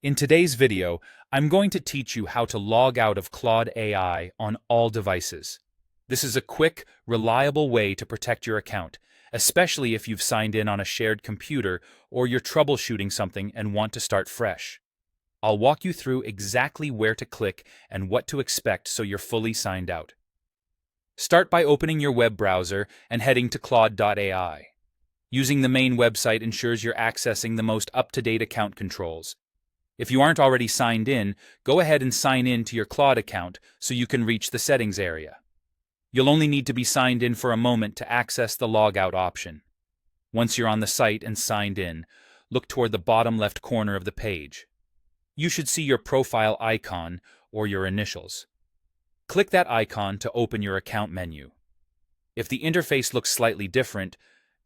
In today's video, I'm going to teach you how to log out of Claude AI on all devices. This is a quick, reliable way to protect your account, especially if you've signed in on a shared computer or you're troubleshooting something and want to start fresh. I'll walk you through exactly where to click and what to expect so you're fully signed out. Start by opening your web browser and heading to Claude AI. Using the main website ensures you're accessing the most up-to-date account controls. If you aren't already signed in, go ahead and sign in to your Claude account so you can reach the settings area. You'll only need to be signed in for a moment to access the logout option. Once you're on the site and signed in, look toward the bottom left corner of the page. You should see your profile icon or your initials. Click that icon to open your account menu. If the interface looks slightly different,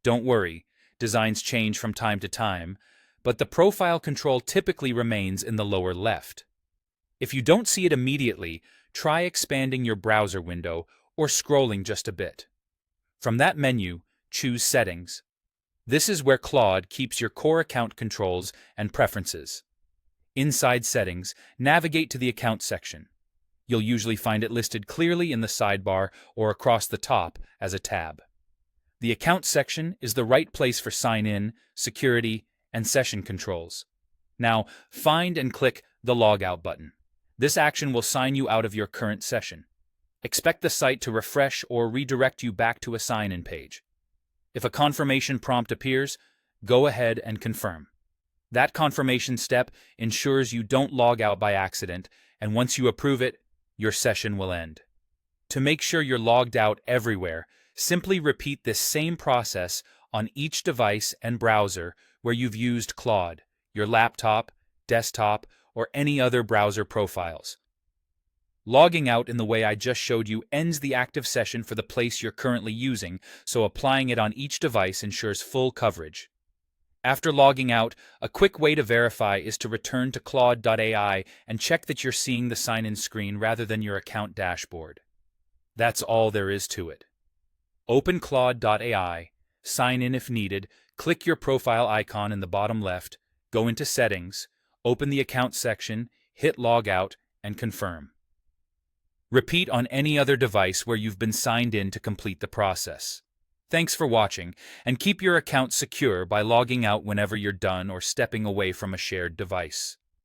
don't worry, designs change from time to time, but the profile control typically remains in the lower left. If you don't see it immediately, try expanding your browser window or scrolling just a bit. From that menu, choose Settings. This is where Claude keeps your core account controls and preferences. Inside Settings, navigate to the Account section. You'll usually find it listed clearly in the sidebar or across the top as a tab. The Account section is the right place for sign-in, security, and session controls. Now, find and click the Logout button. This action will sign you out of your current session. Expect the site to refresh or redirect you back to a sign-in page. If a confirmation prompt appears, go ahead and confirm. That confirmation step ensures you don't log out by accident, and once you approve it, your session will end. To make sure you're logged out everywhere, simply repeat this same process on each device and browser where you've used Claude, your laptop, desktop, or any other browser profiles. Logging out in the way I just showed you ends the active session for the place you're currently using, so applying it on each device ensures full coverage. After logging out, a quick way to verify is to return to Claude AI and check that you're seeing the sign-in screen rather than your account dashboard. That's all there is to it. Open Claude AI, sign in if needed, click your profile icon in the bottom left, go into Settings, open the Account section, hit Logout, and confirm. Repeat on any other device where you've been signed in to complete the process. Thanks for watching, and keep your account secure by logging out whenever you're done or stepping away from a shared device.